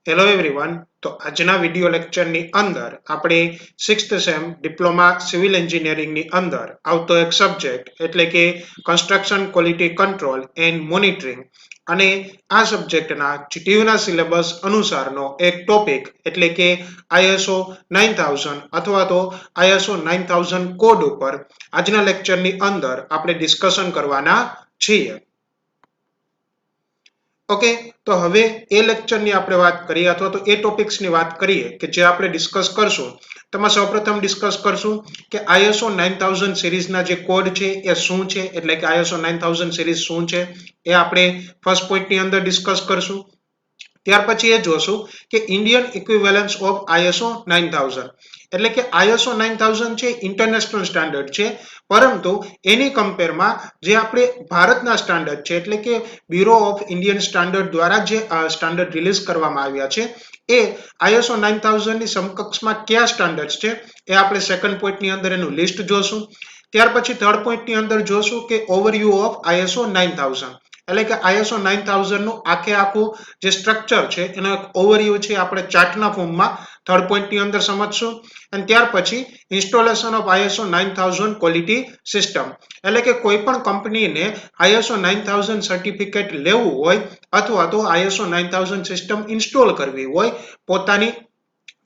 Hello everyone. તો આજના video લેક્ચરની અંદર આપણે 6th સેમ ડિપ્લોમા સિવિલ એન્જિનિયરિંગની અંદર આવતો એક સબ્જેક્ટ એટલે કે construction quality control and monitoring અને આ સબ્જેક્ટના જીટીયુના સિલેબસ અનુસારનો એક ટોપિક એટલે કે ISO 9000 અથવા તો ISO 9000 કોડ ઉપર આજના લેક્ચરની અંદર આપણે ડિસ્કશન કરવાના છીએ. ઓકે, તો હવે એ લેક્ચરની આપણે વાત કરીએ અથવા તો એ ટોપિક્સની વાત કરીએ કે જે આપણે ડિસ્કસ કરશું. તેમાં સૌપ્રથમ ડિસ્કસ કરશું કે ISO 9000 સિરીઝના જે કોડ છે એ શું છે, એટલે કે ISO 9000 સિરીઝ શું છે એ આપણે ફર્સ્ટ પોઈન્ટની અંદર ડિસ્કસ કરશું. ત્યાર પછી એ જોશું કે ઇન્ડિયન ઇક્વિવેલન્સ ઓફ ISO 9000 એટલે કે ISO 9000 છે ઇન્ટરનેશનલ સ્ટાન્ડર્ડ છે, પરંતુ એની કમ્પેરમાં જે આપણે ભારતના સ્ટાન્ડર્ડ છે એટલે કે બ્યુરો ઓફ ઇન્ડિયન સ્ટાન્ડર્ડ દ્વારા જે સ્ટાન્ડર્ડ રિલીઝ કરવામાં આવ્યા છે એ ISO 9000 ની સમકક્ષમાં કયા સ્ટાન્ડર્ડ્સ છે એ આપણે સેકન્ડ પોઈન્ટની અંદર એનું લિસ્ટ જોશું. ત્યાર પછી થર્ડ પોઈન્ટની અંદર જોશું કે ઓવરવ્યુ ઓફ ISO 9000 એટલે કે ISO 9000 નું આખું જે સ્ટ્રક્ચર છે એનો એક ઓવરવ્યુ છે આપણે ચાર્ટના ફોર્મમાં થર્ડ પોઈન્ટની અંદર સમજશું. અને ત્યાર પછી installation of ISO 9000 quality system એટલે કે કોઈ પણ કંપનીને ISO 9000 સર્ટિફિકેટ લેવું હોય અથવા તો ISO 9000 સિસ્ટમ ઇન્સ્ટોલ કરવી હોય પોતાની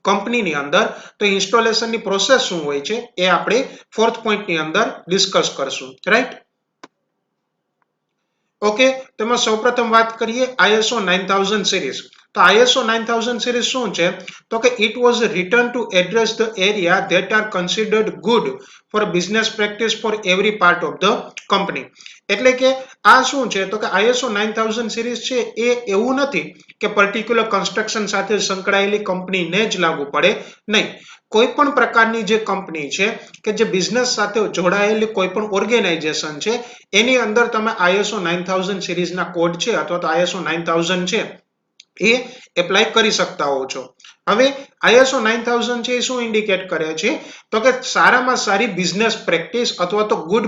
કંપનીની અંદર, તો ઇન્સ્ટોલેશનની પ્રોસેસ શું હોય છે એ આપણે ફોર્થ પોઈન્ટની અંદર ડિસ્કસ કરશું. રાઈટ? ઓકે, તેમાં સૌપ્રથમ વાત કરીએ ISO 9000 સિરીઝ. તો ISO 9000 સિરીઝ શું છે? તો કે it was written to address the area that are considered good for business practice for every part of the company. એટલે કે આ શું છે? તો કે ISO 9000 સિરીઝ છે એ એવું નથી કે પર્ટિક્યુલર કન્સ્ટ્રક્શન સાથે સંકળાયેલી કંપનીને જ લાગુ પડે, નહીં. કોઈ પણ પ્રકારની જે કંપની છે કે જે બિઝનેસ સાથે જોડાયેલી કોઈ પણ ઓર્ગેનાઇઝેશન છે એની અંદર તમે ISO 9000 સિરીઝના કોડ છે અથવા તો ISO 9000 છે એ એપ્લાય કરી શકતા હો છો. હવે ISO 9000 છે એ શું ઇન્ડિકેટ કરે છે? તો કે સારામાં સારી બિઝનેસ પ્રેક્ટિસ અથવા તો ગુડ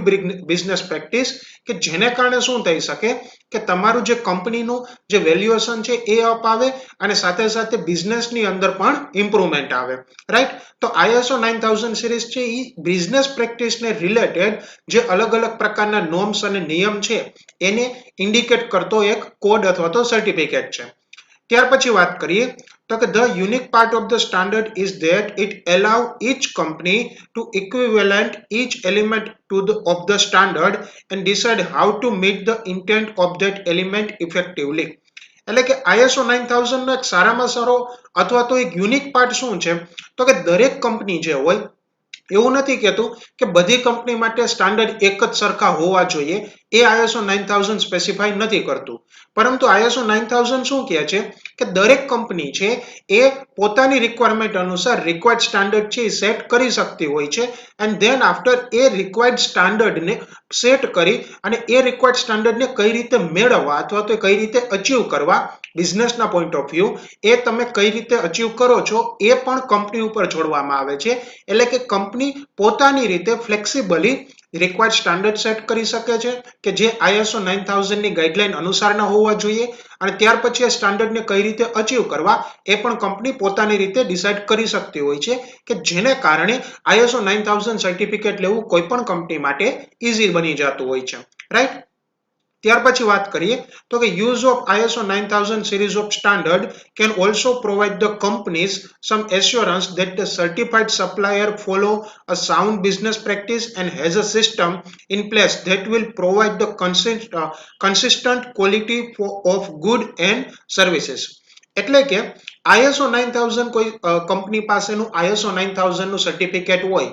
બિઝનેસ પ્રેક્ટિસ કે જેને કારણે શું થઈ શકે કે તમારું જે કંપનીનું જે વેલ્યુએશન છે એ અપ આવે અને સાથે સાથે બિઝનેસની અંદર પણ ઇમ્પ્રુવમેન્ટ આવે. રાઈટ? તો ISO 9000 સિરીઝ છે એ બિઝનેસ પ્રેક્ટિસને રિલેટેડ જે અલગ અલગ પ્રકારના નોર્મ્સ અને નિયમ છે એને ઇન્ડિકેટ કરતો એક કોડ અથવા તો સર્ટિફિકેટ છે. ત્યાર પછી વાત કરીએ તો કે the unique part of the standard is that it allow each company to equivalent each element of the standard and decide how to meet the intent of that element effectively. એટલે કે ISO 9000 નો એક સારામાં સારો અથવા તો એક unique part શું છે? તો કે દરેક કંપની જે હોય એવું નથી કહેતું કે બધી કંપની માટે સ્ટાન્ડર્ડ એક જ સરખા હોવા જોઈએ, એ ISO 9000 સ્પેસિફાઈ નથી કરતું. પરંતુ ISO 9000 શું કહે છે કે દરેક કંપની છે એ પોતાની રિક્વાયરમેન્ટ અનુસાર રિક્વાયર્ડ સ્ટાન્ડર્ડ છે એ સેટ કરી શકતી હોય છે and then after a required સ્ટાન્ડર્ડને સેટ કરી અને એ રિક્વાયર્ડ સ્ટાન્ડર્ડને કઈ રીતે મેળવવા અથવા તો કઈ રીતે અચીવ કરવા બિઝનેસના પોઈન્ટ ઓફ વ્યૂ એ તમે કઈ રીતે અચીવ કરો છો એ પણ કંપની ઉપર છોડવામાં આવે છે. એટલે કે કંપની પોતાની રીતે ફ્લેક્સિબલી રિક્વાયર્ડ સ્ટાન્ડર્ડ સેટ કરી શકે છે કે જે ISO 9000 ની ગાઈડલાઈન અનુસારના હોવા જોઈએ અને ત્યાર પછી એ સ્ટાન્ડર્ડને કઈ રીતે અચીવ કરવા એ પણ કંપની પોતાની રીતે ડિસાઈડ કરી શકતી હોય છે કે જેને કારણે ISO 9000 સર્ટિફિકેટ લેવું કોઈ પણ કંપની માટે ઈઝી બની જતું હોય છે. રાઈટ? ત્યાર પછી વાત કરીએ તો કે use of ISO 9000 series of standard can also provide the companies some assurance that the certified supplier follow a sound business practice and has a system in place that will provide the consistent quality of good and services. એટલે કે ISO 9000 કોઈ company પાસેનું ISO 9000 નું certificate હોય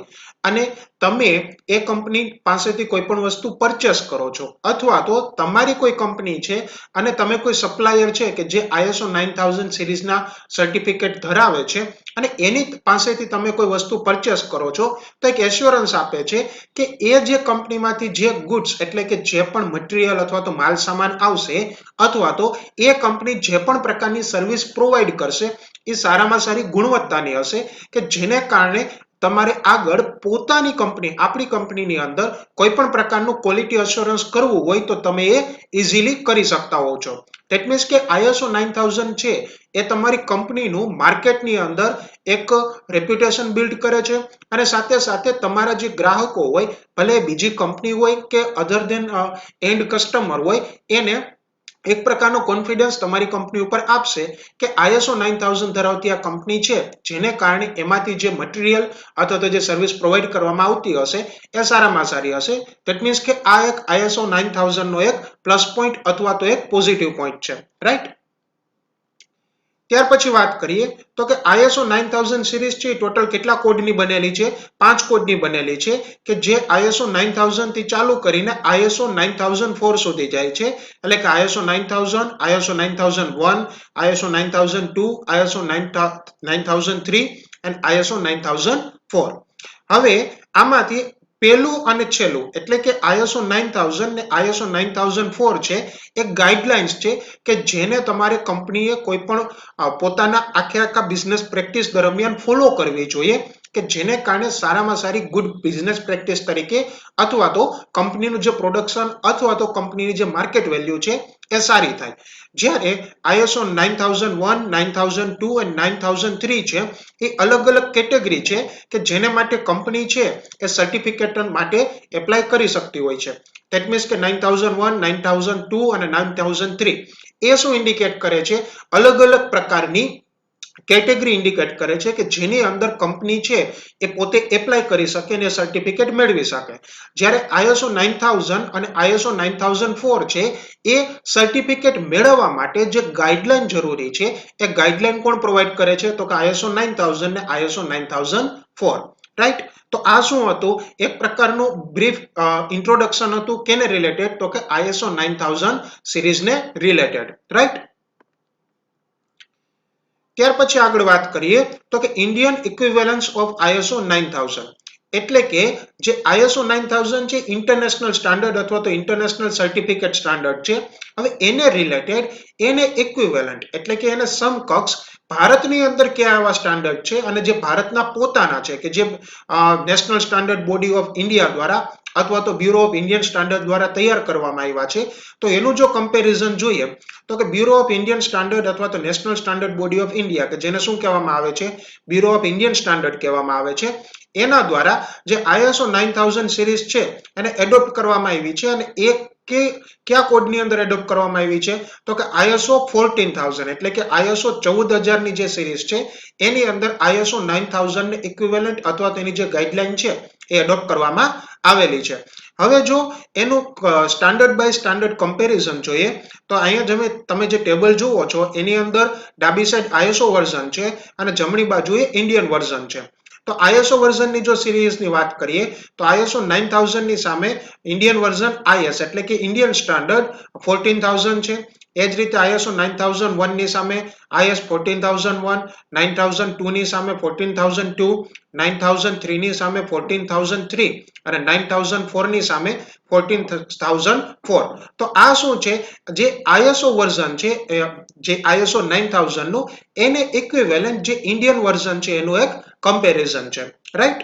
અને તમે એ company પાસેથી કોઈ પણ વસ્તુ પરચેસ કરો છો અથવા તો તમારી કોઈ કંપની છે અને તમે કોઈ સપ્લાયર છે કે જે ISO 9000 સિરીઝના સર્ટિફિકેટ ધરાવે છે અને એની પાસેથી તમે કોઈ વસ્તુ પરચેસ કરો છો તો એક એશ્યોરન્સ આપે છે કે એ જે કંપનીમાંથી જે ગુડ્સ એટલે કે જે પણ મટીરીયલ અથવા તો માલ સામાન આવશે અથવા તો એ કંપની જે પણ પ્રકારની સર્વિસ પ્રોવાઈડ કરશે એ સારામાં સારી ગુણવત્તાની હશે કે જેને કારણે તમારે આગળ પોતાની કંપની આપણી કંપનીની અંદર કોઈ પણ પ્રકારનું ક્વોલિટી અશ્યોરન્સ કરવું હોય તો તમે એ ઇઝીલી કરી શકતા હો છો. ધેટ મીન્સ કે ISO 9000 છે એ તમારી કંપનીનું માર્કેટની અંદર એક રેપ્યુટેશન બિલ્ડ કરે છે અને સાથે સાથે તમારા જે ગ્રાહકો હોય ભલે બીજી કંપની હોય કે અધર ધેન એન્ડ કસ્ટમર હોય એને એક પ્રકારનો કોન્ફિડન્સ તમારી કંપની ઉપર આપશે કે ISO 9000 ધરાવતી આ કંપની છે જેને કારણે એમાંથી જે મટીરિયલ અથવા તો જે સર્વિસ પ્રોવાઈડ કરવામાં આવતી હશે એ સારામાં સારી હશે. ધેટ મીન્સ કે આ એક ISO 9000 નો એક પ્લસ પોઈન્ટ અથવા તો એક પોઝિટિવ પોઈન્ટ છે, રાઈટ? ત્યાર પછી વાત કરીએ તો કે ISO 9000 સિરીઝ છે ટોટલ કેટલા કોડની બનેલી છે? 5 કોડની બનેલી છે કે જે ISO 9000 થી ચાલુ કરીને ISO 9004 સુધી જાય છે. એટલે કે ISO 9000, ISO 9001, ISO 9002, ISO 9003 and ISO 9004. હવે આમાંથી પહેલું અને છેલ્લું એટલે કે ISO 9000 ને ISO 9004 છે એક ગાઈડલાઇન્સ છે કે જેને તમારે કંપનીએ કોઈ પણ પોતાના આખા બિઝનેસ પ્રેક્ટિસ દરમિયાન ફોલો કરવી જોઈએ કે જેને કારણે સારામાં સારી ગુડ બિઝનેસ પ્રેક્ટિસ તરીકે અથવા તો કંપનીનું જે પ્રોડક્શન અથવા તો કંપનીની જે માર્કેટ વેલ્યુ છે એ સારી થાય. જ્યારે ISO 9001, 9002 અને 9003 છે એ અલગ અલગ કેટેગરી છે કે જેને માટે કંપની છે એ સર્ટિફિકેટ માટે એપ્લાય કરી શકતી હોય છે. ધેટ મીન્સ કે 9001, 9002 અને 9003 એ શું ઇન્ડિકેટ કરે છે? અલગ અલગ પ્રકારની કેટેગરી ઇન્ડિકેટ કરે છે કે જેની અંદર કંપની છે એ પોતે એપ્લાય કરી શકે અને સર્ટિફિકેટ મેળવી શકે. જ્યારે ISO 9000 અને ISO 9004 છે એ સર્ટિફિકેટ મેળવવા માટે જે ગાઈડલાઈન જરૂરી છે એ ગાઈડલાઈન કોણ પ્રોવાઈડ કરે છે? તો કે ISO 9000 ને ISO 9004, રાઈટ? તો આ શું હતું? એક પ્રકારનું બ્રીફ ઇન્ટ્રોડક્શન હતું કેને રિલેટેડ? તો કે ISO 9000 સિરીઝને રિલેટેડ, રાઈટ? ત્યાર પછી આગળ વાત કરીએ તો કે ઇન્ડિયન ઇક્વિવેલન્સ ઓફ ISO 9000 એટલે કે જે ISO 9000 છે ઇન્ટરનેશનલ સ્ટાન્ડર્ડ અથવા તો ઇન્ટરનેશનલ સર્ટિફિકેટ સ્ટાન્ડર્ડ છે. હવે એને રિલેટેડ એને ઇક્વિવેલન્ટ એટલે કે એને સમકક્ષ ભારતની અંદર કયા એવા સ્ટાન્ડર્ડ છે અને જે ભારતના પોતાના છે કે જે national standard body of India દ્વારા અથવા તો બ્યુરો ઓફ ઇન્ડિયન સ્ટાન્ડર્ડ દ્વારા તૈયાર કરવામાં આવ્યા છે. તો એનું જો કમ્પેરિઝન જોઈએ તો કે બ્યુરો ઓફ ઇન્ડિયન સ્ટાન્ડર્ડ અથવા તો national standard body of India કે જેને શું કહેવામાં આવે છે? બ્યુરો ઓફ ઇન્ડિયન સ્ટાન્ડર્ડ કહેવામાં આવે છે. એના દ્વારા જે ISO 9000 સિરીઝ છે એને એડોપ્ટ કરવામાં આવી છે અને એ કયા કોડની અંદર એડોપ્ટ કરવામાં આવી છે? તો કે ISO 14000 એટલે કે ISO 14000 ની જે સિરીઝ છે એની અંદર ISO 9000 ને ઇક્વિવેલન્ટ અથવા તેની જે ગાઈડલાઈન છે એ એડોપ્ટ કરવામાં આવેલી છે. હવે જો એનું સ્ટાન્ડર્ડ બાય સ્ટાન્ડર્ડ કમ્પેરિઝન જોઈએ તો અહીંયા તમે જે ટેબલ જુઓ છો એની અંદર ડાબી સાઈડ ISO વર્ઝન છે અને જમણી બાજુએ ઇન્ડિયન વર્ઝન છે. તો ISO વર્ઝનની જો સિરીઝની વાત કરીએ તો ISO 9000 ની સામે ઇન્ડિયન વર્ઝન IS એટલે કે ઇન્ડિયન સ્ટાન્ડર્ડ 14000 છે. એ જ રીતે ISO 9001 ની સામે IS 14001, 9002 ની સામે 14002, 9003 ની સામે 14003 અને 9004 ની સામે 14004. તો આ શું છે? જે ISO વર્ઝન છે જે ISO 9000 નું એને ઇક્વિવેલન્ટ જે ઇન્ડિયન વર્ઝન છે એનું એક કમ્પેરિઝન છે, રાઈટ?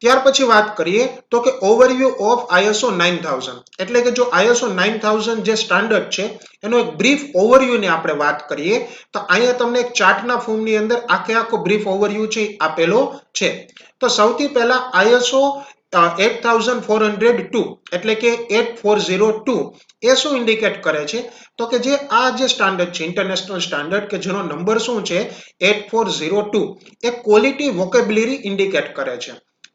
ત્યાર પછી વાત કરીએ તો કે ઓવરવ્યુ ઓફ ISO 9000 એટલે કે જો ISO 9000 જે સ્ટાન્ડર્ડ છે એનો એક બ્રીફ ઓવરવ્યુ ની આપણે વાત કરીએ તો અહીંયા તમને એક ચાર્ટના ફોર્મની અંદર આખો બ્રીફ ઓવરવ્યુ છે આપેલો છે. તો સૌથી પહેલા ISO 8402 એટલે કે 8402 એ શું ઇન્ડિકેટ કરે છે? તો કે જે આ જે સ્ટાન્ડર્ડ છે ઇન્ટરનેશનલ સ્ટાન્ડર્ડ કે જેનો નંબર શું છે 8402 એ ક્વોલિટી વોકેબ્યુલરી ઇન્ડિકેટ કરે છે.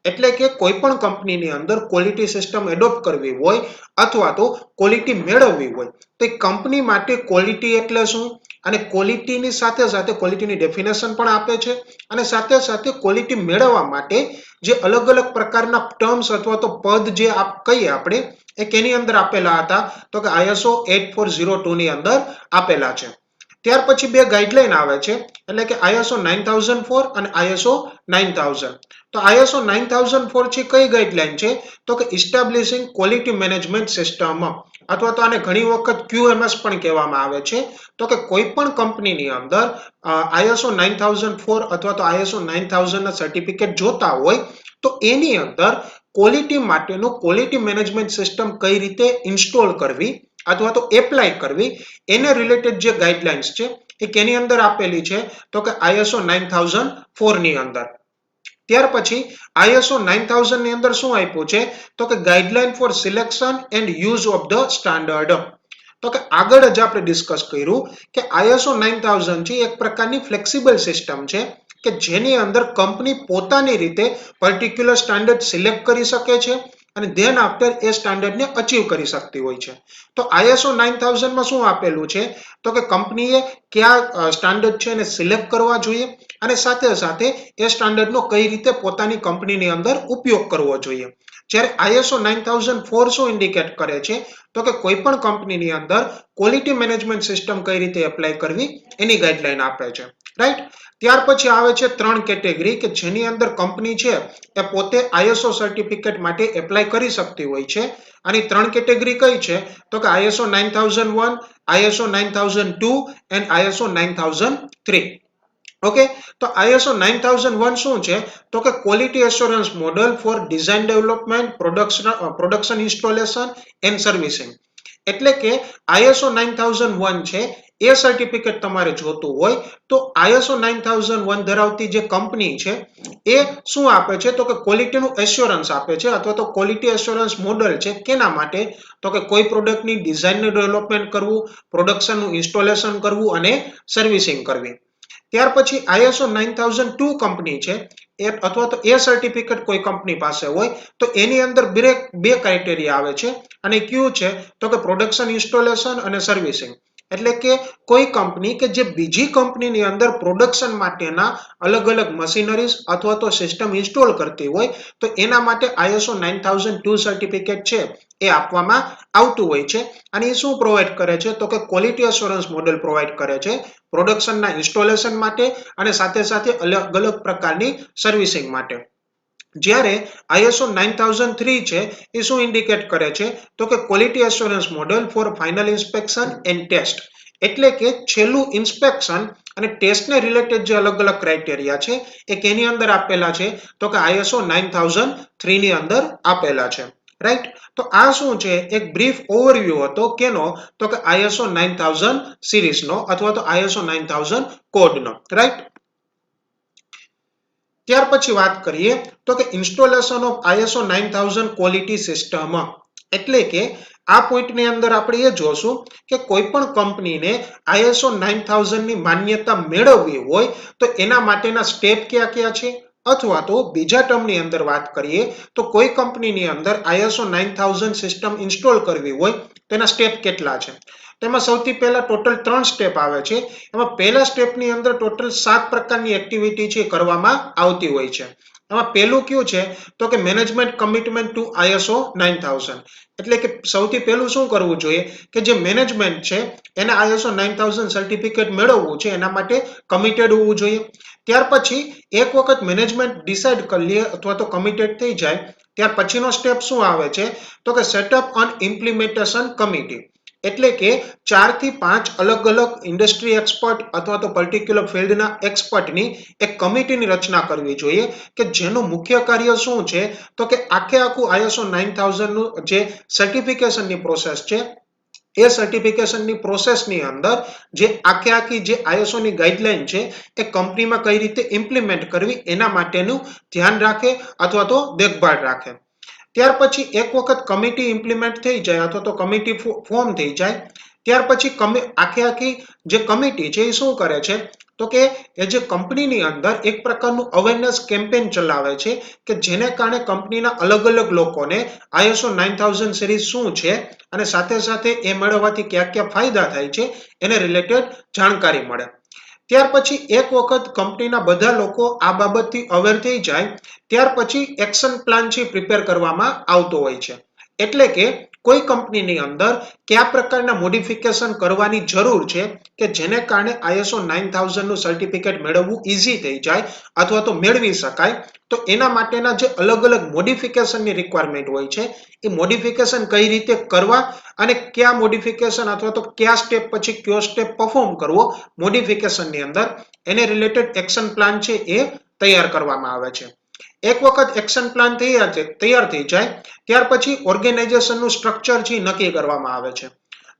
એટલે કે કોઈ પણ કંપનીની અંદર ક્વોલિટી સિસ્ટમ એડોપ્ટ કરવી હોય અથવા તો ક્વોલિટી મેળવવી હોય તો એક કંપની માટે ક્વોલિટી એટલે શું અને ક્વોલિટીની સાથે સાથે ક્વોલિટીની ડેફિનેશન પણ આપે છે અને સાથે સાથે ક્વોલિટી મેળવવા માટે જે અલગ અલગ પ્રકારના ટર્મ્સ અથવા તો પદ જે કહીએ આપણે એ કેની અંદર આપેલા હતા? તો કે ISO 8402 ની અંદર આપેલા છે. ત્યાર પછી બે ગાઈડલાઈન આવે છે એટલે કે ISO 9004 અને ISO 9000. તો ISO 9004 છે કઈ ગાઈડલાઈન છે? તો કે એસ્ટાબ્લિશિંગ ક્વોલિટી મેનેજમેન્ટ સિસ્ટમ. અથવા તો આને ઘણી વખત QMS પણ કહેવામાં આવે છે. તો કે કોઈ પણ કંપનીની અંદર ISO 9004 અથવા તો ISO 9000 ના સર્ટિફિકેટ જોતા હોય તો એની અંદર ક્વોલિટી માટેનું ક્વોલિટી મેનેજમેન્ટ સિસ્ટમ કઈ રીતે ઇન્સ્ટોલ કરવી અથવા તો એપ્લાય કરવી એને રિલેટેડ જે ગાઈડલાઇન્સ છે એ કેની અંદર આપેલી છે તો કે ISO 9004 ની અંદર. ત્યાર પછી ISO 9000 ની અંદર શું આપ્યું છે તો કે guideline four selection and use of the standard. તો કે આગળ જ આપણે ડિસ્કસ કર્યું કે ISO 9000 છે એક પ્રકારની ફ્લેક્સિબલ સિસ્ટમ છે કે જેની અંદર કંપની પોતાની રીતે પર્ટિક્યુલર સ્ટાન્ડર્ડ સિલેક્ટ કરી શકે છે અને ધેન આફ્ટર એ સ્ટાન્ડર્ડને અચીવ કરી શકતી હોય છે. તો ISO 9000 માં શું આપેલું છે તો કે કંપનીએ કયા સ્ટાન્ડર્ડ છે એને સિલેક્ટ કરવા જોઈએ અને સાથે સાથે એ સ્ટાન્ડર્ડનો કઈ રીતે પોતાની કંપનીની અંદર ઉપયોગ કરવો જોઈએ. જ્યારે ISO 9004 શું ઇન્ડિકેટ કરે છે તો કે કોઈ પણ કંપનીની અંદર ક્વોલિટી મેનેજમેન્ટ સિસ્ટમ કઈ રીતે એપ્લાય કરવી એની ગાઈડલાઈન આપે છે. રાઈટ. ત્યાર પછી આવે છે 3 કેટેગરી કે જેની અંદર કંપની છે એ પોતે ISO સર્ટિફિકેટ માટે એપ્લાય કરી શકતી હોય છે. આની 3 કેટેગરી કઈ છે તો કે ISO 9001, ISO 9002 and ISO 9003. Okay, તો ISO 9001 શું છે તો કે quality assurance model for design development, production installation and servicing. એટલે કે ISO 9001 છે એ સર્ટિફિકેટ તમારે જોતું હોય તો ISO 9001 ધરાવતી જે કંપની છે એ શું આપે છે તો કે ક્વોલિટીનું એશ્યોરન્સ આપે છે અથવા તો ક્વોલિટી એશ્યોરન્સ મોડલ છે કેના માટે તો કે કોઈ પ્રોડક્ટની ડિઝાઇનનું ડેવલપમેન્ટ કરવું, પ્રોડક્શનનું ઇન્સ્ટોલેશન કરવું અને સર્વિસિંગ કરવી. ત્યાર પછી ISO 9002 કંપની છે એ અથવા તો એ સર્ટિફિકેટ કોઈ કંપની પાસે હોય તો એની અંદર બે ક્રાઇટેરિયા આવે છે અને કયું છે તો કે પ્રોડક્શન ઇન્સ્ટોલેશન અને સર્વિસિંગ. એટલે કે કોઈ કંપની કે જે બીજી કંપનીની અંદર પ્રોડક્શન માટેના અલગ અલગ મશીનરીઝ અથવા તો સિસ્ટમ ઇન્સ્ટોલ કરતી હોય તો એના માટે ISO 9002 સર્ટિફિકેટ છે એ આપવામાં આવતું હોય છે. અને એ શું પ્રોવાઈડ કરે છે તો કે ક્વોલિટી એશ્યોરન્સ મોડેલ પ્રોવાઈડ કરે છે પ્રોડક્શનના ઇન્સ્ટોલેશન માટે અને સાથે સાથે અલગ અલગ પ્રકારની સર્વિસિંગ માટે. જ્યારે ISO 9003 છે એ શું ઇન્ડિકેટ કરે છે તો કે quality assurance model for final inspection and test. એટલે કે છેલ્લું ઇન્સ્પેક્શન અને ટેસ્ટને રિલેટેડ જે અલગ અલગ ક્રાઇટેરિયા છે એ કેની અંદર આપેલા છે તો કે ISO 9003 ની અંદર આપેલા છે. રાઈટ. તો આ શું છે એક બ્રીફ ઓવરવ્યુ હતો કેનો તો કે ISO 9000 સિરીઝનો અથવા તો ISO 9000 કોડનો. રાઈટ. ત્યાર પછી વાત કરીએ તો કે installation of ISO 9000 quality system. એટલે કે આ પોઈન્ટની અંદર આપણે એ જોશું કે કોઈ પણ કંપનીને ISO 9000 ની માન્યતા મેળવવી હોય તો એના માટેના સ્ટેપ કયા કયા છે અથવા તો બીજા ટર્મની અંદર વાત કરીએ તો કોઈ કંપનીની અંદર ISO 9000 સિસ્ટમ ઇન્સ્ટોલ કરવી હોય તેના સ્ટેપ કેટલા છે. તેમાં સૌથી પહેલા ટોટલ 3 સ્ટેપ આવે છે. એમાં પહેલા સ્ટેપની અંદર ટોટલ 7 પ્રકારની એક્ટિવિટી છે કરવામાં આવતી હોય છે. એમાં પહેલું કયું છે તો કે મેનેજમેન્ટ કમિટમેન્ટ ટુ ISO 9000. એટલે કે સૌથી પહેલું શું કરવું જોઈએ કે જે મેનેજમેન્ટ છે એને ISO 9000 સર્ટિફિકેટ મેળવવું છે એના માટે કમિટેડ હોવું જોઈએ. ત્યાર પછી એક વખત મેનેજમેન્ટ ડિસાઇડ કરી લે અથવા તો કમિટેડ થઈ જાય ત્યાર પછીનો સ્ટેપ શું આવે છે તો કે સેટઅપ એન્ડ ઇમ્પ્લિમેન્ટેશન કમિટી. એટલે કે 4 થી 5 અલગ અલગ ઇન્ડસ્ટ્રી એક્સપર્ટ અથવા તો પર્ટિક્યુલર ફિલ્ડના એક્સપર્ટની એક કમિટીની રચના કરવી જોઈએ કે જેનું મુખ્ય કાર્ય શું છે તો કે આખું ISO 9000 નું જે સર્ટિફિકેશનની પ્રોસેસ છે એ સર્ટિફિકેશનની પ્રોસેસની અંદર જે આખી જે ISO ની ગાઈડલાઈન છે એ કંપનીમાં કઈ રીતે ઇમ્પ્લિમેન્ટ કરવી એના માટેનું ધ્યાન રાખે અથવા તો દેખભાળ રાખે. ત્યાર પછી એક વખત કમિટી ઇમ્પ્લિમેન્ટ થઈ જાય અથવા તો કમિટી ફોર્મ થઈ જાય ત્યાર પછી આખી જે કમિટી છે એ શું કરે છે તો કે એ જે કંપનીની અંદર એક પ્રકારનું અવેરનેસ કેમ્પેન ચલાવે છે કે જેને કારણે કંપનીના અલગ અલગ લોકોને ISO 9000 સિરીઝ શું છે અને સાથે સાથે એ મેળવવાથી કયા કયા ફાયદા થાય છે એને રિલેટેડ જાણકારી મળે. ત્યાર પછી એક વખત કંપનીના બધા લોકો આ બાબતથી અવેર થઈ જાય ત્યાર પછી એક્શન પ્લાન છે પ્રિપેર કરવામાં આવતો હોય છે. એટલે કે કોઈ કંપનીની અંદર કયા પ્રકારના મોડિફિકેશન કરવાની જરૂર છે કે જેને કારણે ISO 9000 નું સર્ટિફિકેટ મેળવવું ઈઝી થઈ જાય અથવા તો મેળવી શકાય. તો એના માટેના જે અલગ અલગ મોડિફિકેશનની રિક્વાયરમેન્ટ હોય છે એ મોડિફિકેશન કઈ રીતે કરવા અને કયા મોડિફિકેશન અથવા તો કયા સ્ટેપ પછી કયો સ્ટેપ પરફોર્મ કરવો મોડિફિકેશનની અંદર, એને રિલેટેડ એક્શન પ્લાન છે એ તૈયાર કરવામાં આવે છે. એક વખત એક્શન પ્લાન તૈયાર થઈ જાય ત્યાર પછી ઓર્ગેનાઇઝેશનનું સ્ટ્રક્ચર છે નક્કી કરવામાં આવે છે.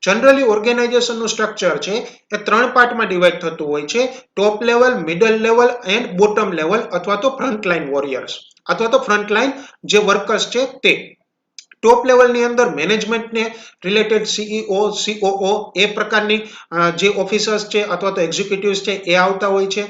જનરલી ઓર્ગેનાઇઝેશનનું સ્ટ્રક્ચર છે એ 3 પાર્ટમાં ડિવાઈડ થતું હોય છે: top level, middle level and bottom level, અથવા તો ફ્રન્ટલાઇન વોરિયર્સ અથવા તો ફ્રન્ટલાઇન જે વર્કર્સ છે તે. ટોપ લેવલની અંદર મેનેજમેન્ટને રિલેટેડ CEO, COO એ પ્રકારની જે ઓફિસર્સ છે અથવા તો એક્ઝિક્યુટિવ્સ છે એ આવતા હોય છે.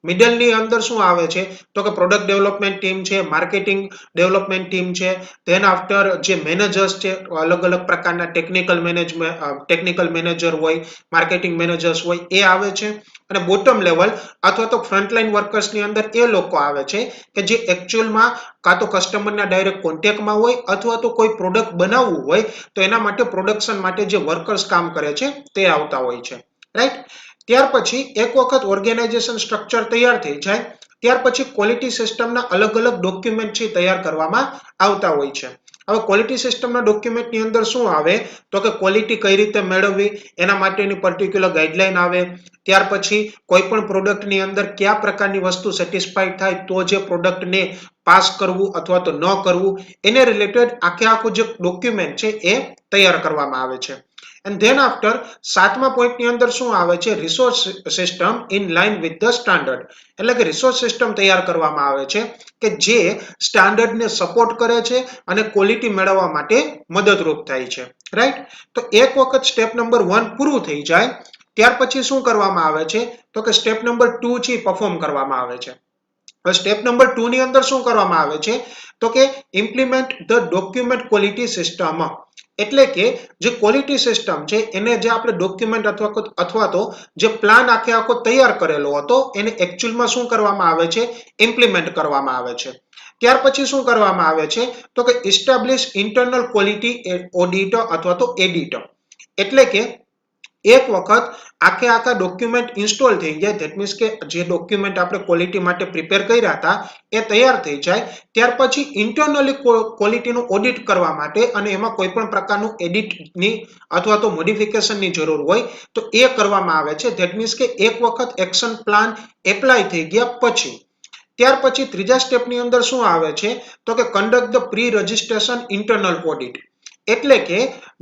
મિડલની અંદર શું આવે છે તો કે પ્રોડક્ટ ડેવલપમેન્ટ ટીમ છે, માર્કેટિંગ ડેવલપમેન્ટ ટીમ છે, ધેન આફ્ટર જે મેનેજર્સ છે, અલગ અલગ પ્રકારના ટેકનિકલ મેનેજર હોય, માર્કેટિંગ મેનેજર્સ હોય એ આવે છે. અને બોટમ લેવલ અથવા તો ફ્રન્ટલાઇન વર્કર્સની અંદર એ લોકો આવે છે કે જે એકચ્યુઅલમાં કાં તો કસ્ટમરના ડાયરેક્ટ કોન્ટેક્ટમાં હોય અથવા તો કોઈ પ્રોડક્ટ બનાવવું હોય તો એના માટે પ્રોડક્શન માટે જે વર્કર્સ કામ કરે છે તે આવતા હોય છે. રાઈટ. ત્યાર પછી એક વખત ઓર્ગેનાઇઝેશન સ્ટ્રક્ચર તૈયાર થઈ જાય ત્યાર પછી ક્વોલિટી સિસ્ટમના અલગ અલગ ડોક્યુમેન્ટ છે તૈયાર કરવામાં આવતા હોય છે. હવે ક્વોલિટી સિસ્ટમના ડોક્યુમેન્ટની અંદર શું આવે તો કે ક્વોલિટી કઈ રીતે મેળવવી એના માટેની પર્ટિક્યુલર ગાઈડલાઈન આવે. ત્યાર પછી કોઈ પણ પ્રોડક્ટની અંદર કયા પ્રકારની વસ્તુ સેટિસ્ફાઈડ થાય તો જે પ્રોડક્ટને પાસ કરવું અથવા તો ન કરવું એને રિલેટેડ આખું જે ડોક્યુમેન્ટ છે એ તૈયાર કરવામાં આવે છે. એન્ડ ધેન આફ્ટર 7મા પોઈન્ટની અંદર શું આવે છે? Resource system in line with the standard. એટલે કે રિસોર્સ સિસ્ટમ તૈયાર કરવામાં આવે છે કે જે સ્ટાન્ડર્ડને સપોર્ટ કરે છે અને ક્વોલિટી મેળવવા માટે મદદરૂપ થાય છે. રાઈટ. તો એક વખત સ્ટેપ નંબર 1 પૂરું થઈ જાય ત્યાર પછી શું કરવામાં આવે છે તો કે સ્ટેપ નંબર 2 છે પરફોર્મ કરવામાં આવે છે. હવે સ્ટેપ નંબર 2 ની અંદર શું કરવામાં આવે છે તો કે implement the document quality system. એટલે કે જે ક્વોલિટી સિસ્ટમ છે એને જે આપણે ડોક્યુમેન્ટ અથવા તો જે પ્લાન આખો તૈયાર કરેલો હતો એને એકચ્યુઅલમાં શું કરવામાં આવે છે? ઇમ્પ્લિમેન્ટ કરવામાં આવે છે. ત્યાર પછી શું કરવામાં આવે છે તો કે એસ્ટાબ્લિશ ઇન્ટરનલ ક્વોલિટી ઓડિટ અથવા તો એડિટ. એટલે કે એક વખત આખા ડોક્યુમેન્ટ ઇન્સ્ટોલ થઈ જાય, ધેટ મીન્સ કે જે ડોક્યુમેન્ટ આપણે ક્વોલિટી માટે પ્રિપેર કર્યા હતા એ તૈયાર થઈ જાય ત્યાર પછી ઇન્ટરનલી ક્વોલિટીનું ઓડિટ કરવા માટે અને એમાં કોઈ પણ પ્રકારનું એડિટની અથવા તો મોડિફિકેશનની જરૂર હોય તો એ કરવામાં આવે છે. ધેટ મીન્સ કે એક વખત એક્શન પ્લાન એપ્લાય થઈ ગયા પછી ત્યાર પછી 3જા સ્ટેપની અંદર શું આવે છે તો કે conduct the pre registration internal audit. એટલે કે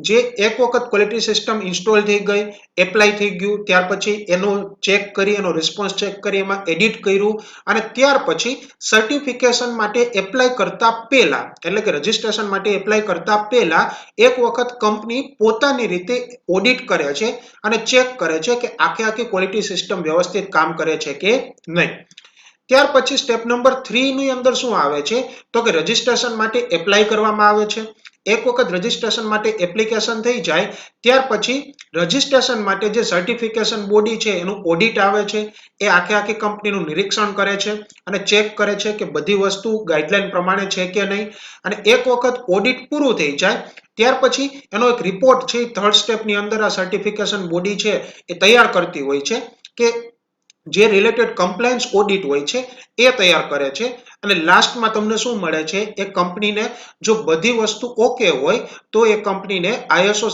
જે એક વખત ક્વોલિટી સિસ્ટમ ઇન્સ્ટોલ થઈ ગઈ, એપ્લાય થઈ ગયું, ત્યાર પછી એનો ચેક કરી, એનો રિસ્પોન્સ ચેક કરી, એમાં એડિટ કર્યું અને ત્યાર પછી સર્ટિફિકેશન માટે એપ્લાય કરતા પહેલા એટલે કે રજિસ્ટ્રેશન માટે એપ્લાય કરતા પહેલા એક વખત કંપની પોતાની રીતે ઓડિટ કરે છે અને ચેક કરે છે કે આખી ક્વોલિટી સિસ્ટમ વ્યવસ્થિત કામ કરે છે કે નહીં. ત્યાર પછી સ્ટેપ નંબર 3 ની અંદર શું આવે છે તો કે રજિસ્ટ્રેશન માટે એપ્લાય કરવામાં આવે છે. એક વખત રજિસ્ટ્રેશન માટે એપ્લિકેશન થઈ જાય ત્યાર પછી રજિસ્ટ્રેશન માટે જે સર્ટિફિકેશન બોડી છે એનું ઓડિટ આવે છે. એ આખી કંપનીનું નિરીક્ષણ કરે છે અને ચેક કરે છે કે બધી વસ્તુ ગાઈડલાઈન પ્રમાણે છે કે નહીં. અને એક વખત ઓડિટ પૂરું થઈ જાય ત્યાર પછી એનો એક રિપોર્ટ છે 3rd સ્ટેપની અંદર આ સર્ટિફિકેશન બોડી છે એ તૈયાર કરતી હોય છે કે જે રિલેટેડ કમ્પ્લાયન્સ ઓડિટ હોય છે એ તૈયાર કરે છે. અને લાસ્ટમાં તમને શું મળે છે? એ કંપનીને જો બધી વસ્તુ ઓકે હોય તો એ કંપનીને ISO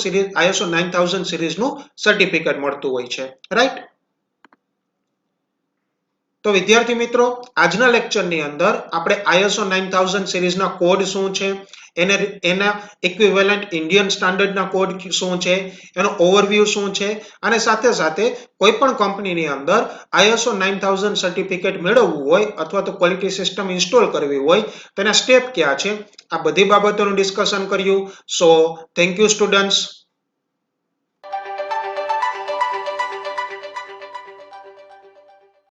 9000 સિરીઝનું સર્ટિફિકેટ મળતું હોય છે. રાઈટ. તો વિદ્યાર્થી મિત્રો, આજના લેક્ચરની અંદર આપણે ISO 9000 સિરીઝના કોડ શું છે, એના ઇક્વિવેલન્ટ ઇન્ડિયન સ્ટાન્ડર્ડના કોડ શું છે, એનો ઓવરવ્યૂ શું છે અને સાથે સાથે કોઈ પણ કંપનીની અંદર ISO 9000 સર્ટિફિકેટ મેળવવું હોય અથવા તો ક્વોલિટી સિસ્ટમ ઇન્સ્ટોલ કરવી હોય તો એના સ્ટેપ કયા છે, આ બધી બાબતોનું ડિસ્કશન કર્યું. So thank you students.